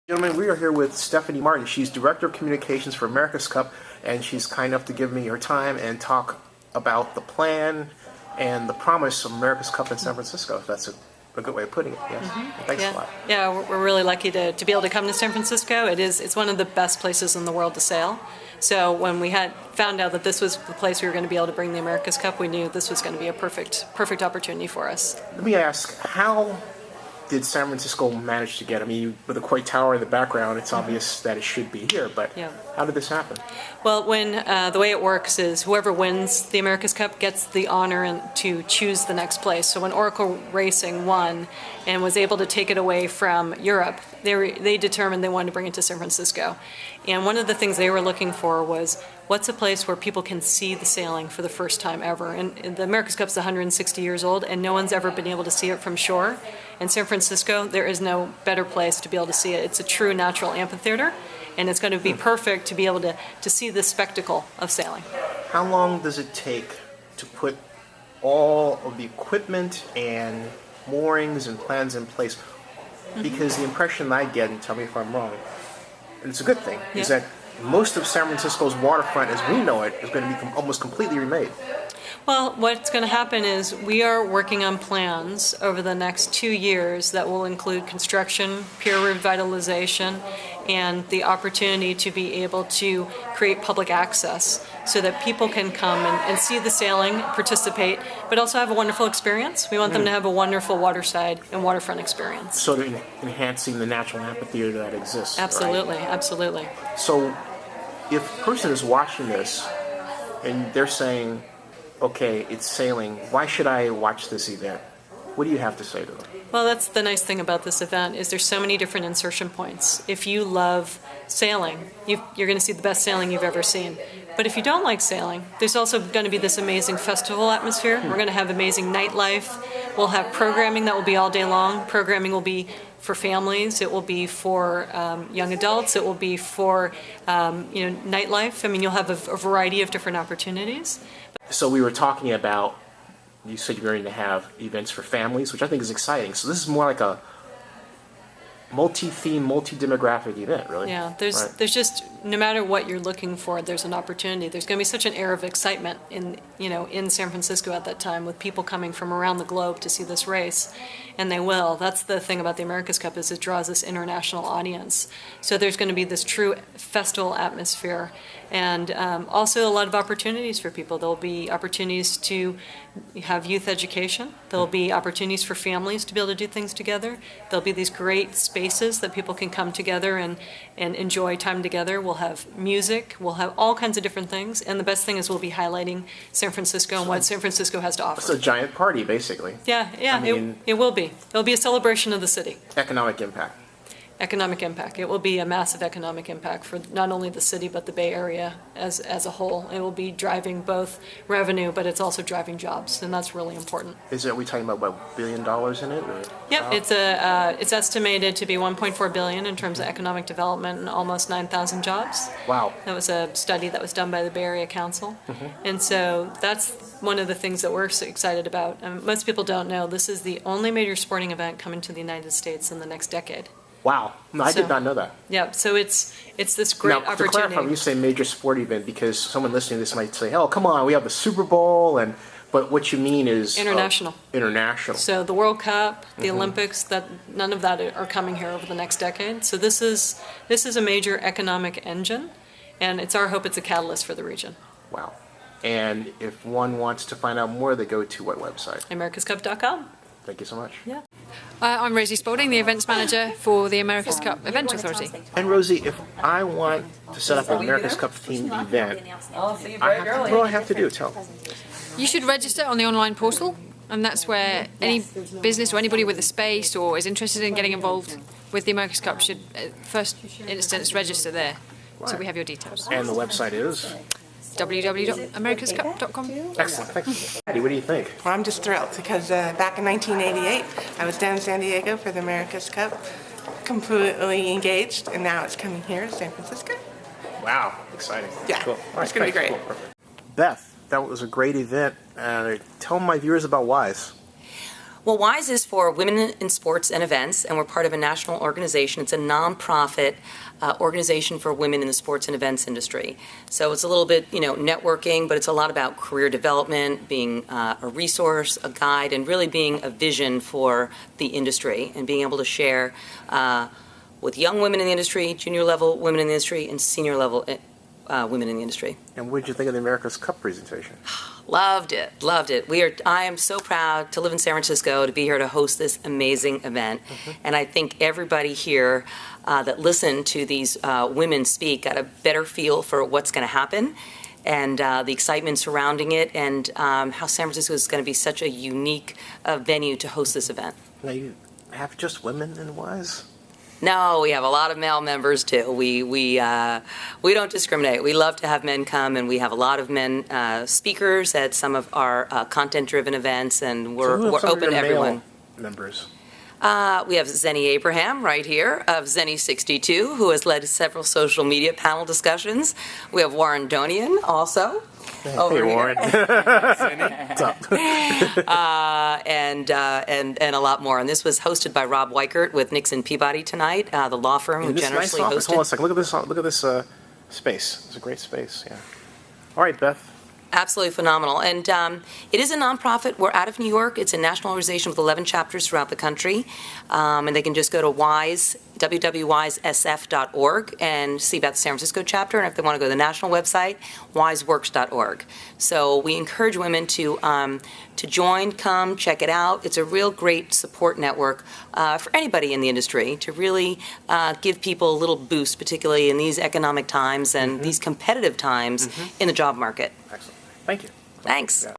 Gentlemen, we are here with Stephanie Martin. She's Director of Communications for America's Cup, and she's kind enough to give me her time and talk about the plan and the promise of America's Cup in San Francisco, if that's a good way of putting it. Yes. Thanks a lot. Yeah, we're really lucky to be able to come to San Francisco. It's one of the best places in the world to sail. So when we had found out that this was the place we were going to be able to bring the America's Cup, we knew this was going to be a perfect opportunity for us. Let me ask, how did San Francisco manage to get? I mean, with the Coit Tower in the background, it's obvious that it should be here, but how did this happen? Well, when the way it works is whoever wins the America's Cup gets the honor to choose the next place. So when Oracle Racing won and was able to take it away from Europe, they determined they wanted to bring it to San Francisco. And one of the things they were looking for was, what's a place where people can see the sailing for the first time ever? And the America's Cup's 160 years old, and no one's ever been able to see it from shore. In San Francisco, there is no better place to be able to see it. It's a true natural amphitheater, and it's going to be perfect to be able to see the spectacle of sailing. How long does it take to put all of the equipment and moorings and plans in place? Because the impression I get, and tell me if I'm wrong, and it's a good thing, is that most of San Francisco's waterfront, as we know it, is going to be almost completely remade. Well, what's going to happen is we are working on plans over the next 2 years that will include construction, pier revitalization, and the opportunity to be able to create public access so that people can come and see the sailing, participate, but also have a wonderful experience. We want them to have a wonderful waterside and waterfront experience. So they're enhancing the natural amphitheater that exists. Absolutely, right? Absolutely. So if a person is watching this and they're saying, okay, it's sailing, why should I watch this event? What do you have to say to them? Well, that's the nice thing about this event is there's so many different insertion points. If you love sailing, you're going to see the best sailing you've ever seen. But if you don't like sailing, there's also going to be this amazing festival atmosphere. We're going to have amazing nightlife. We'll have programming that will be all day long. Programming will be for families. It will be for young adults. It will be for nightlife. I mean, you'll have a variety of different opportunities. So we were talking about, you said you're going to have events for families, which I think is exciting. So this is more like a multi-theme, multi-demographic event, really. Yeah, there's just, no matter what you're looking for, there's an opportunity. There's going to be such an air of excitement in San Francisco at that time, with people coming from around the globe to see this race, and they will. That's the thing about the America's Cup, is it draws this international audience. So there's going to be this true festival atmosphere, and also a lot of opportunities for people. There'll be opportunities to have youth education. There'll be opportunities for families to be able to do things together. There'll be these great spaces that people can come together and enjoy time together. We'll have music. We'll have all kinds of different things. And the best thing is we'll be highlighting San Francisco and what San Francisco has to offer. It's a giant party, basically. Yeah, I mean, it will be. It'll be a celebration of the city. Economic impact. Economic impact. It will be a massive economic impact for not only the city but the Bay Area as a whole. It will be driving both revenue, but it's also driving jobs, and that's really important. Are we talking about $1 billion in it? Or? Yep, it's estimated to be $1.4 billion in terms of economic development and almost 9,000 jobs. Wow. That was a study that was done by the Bay Area Council, and so that's one of the things that we're so excited about. Most people don't know this is the only major sporting event coming to the United States in the next decade. Wow, no, I did not know that. Yeah, so it's this great opportunity. To clarify, when you say major sport event, because someone listening to this might say, "Oh, come on, we have the Super Bowl," but what you mean is international. International. So the World Cup, the Olympics, none of that are coming here over the next decade. So this is a major economic engine, and it's our hope it's a catalyst for the region. Wow. And if one wants to find out more, they go to what website? AmericasCup.com. Thank you so much. Yeah. I'm Rosie Spalding, the events manager for the America's Cup Event Authority. And Rosie, if I want to set up an America's Cup themed event, what do I have to do? Tell me. You should register on the online portal, and that's where any business or anybody with a space or is interested in getting involved with the America's Cup should, first instance, register there. Right. So we have your details. And the website is? www.americascup.com. Excellent. Thanks. Patty, what do you think? Well, I'm just thrilled because back in 1988, I was down in San Diego for the America's Cup, completely engaged, and now it's coming here to San Francisco. Wow, exciting. Yeah, cool. It's going to be great. Cool. Beth, that was a great event. Tell my viewers about WISE. Well, WISE is for Women in Sports and Events, and we're part of a national organization. It's a nonprofit organization for women in the sports and events industry. So it's a little bit, networking, but it's a lot about career development, being a resource, a guide, and really being a vision for the industry and being able to share with young women in the industry, junior level women in the industry, and senior level women in the industry. And what did you think of the America's Cup presentation? Loved it. I am so proud to live in San Francisco, to be here to host this amazing event. And I think everybody here that listened to these women speak got a better feel for what's going to happen and the excitement surrounding it, and how San Francisco is going to be such a unique venue to host this event. Now, you have just women in WISE? No, we have a lot of male members too. We don't discriminate. We love to have men come, and we have a lot of men speakers at some of our content-driven events, and we're open to everyone. Members. We have Zenny Abraham right here of Zenny62, who has led several social media panel discussions. We have Warren Donian also. Hey, Over Warren. and a lot more. And this was hosted by Rob Weichert with Nixon Peabody tonight, the law firm who This generously nice office. hosted. Hold on a second. Look at this space. It's a great space. Yeah. All right, Beth. Absolutely phenomenal. And it is a nonprofit. We're out of New York. It's a national organization with 11 chapters throughout the country. And they can just go to www.wisesf.org and see about the San Francisco chapter. And if they want to go to the national website, wiseworks.org. So we encourage women to join, come, check it out. It's a real great support network for anybody in the industry to really give people a little boost, particularly in these economic times and these competitive times in the job market. Excellent. Thank you. Thanks. Yeah.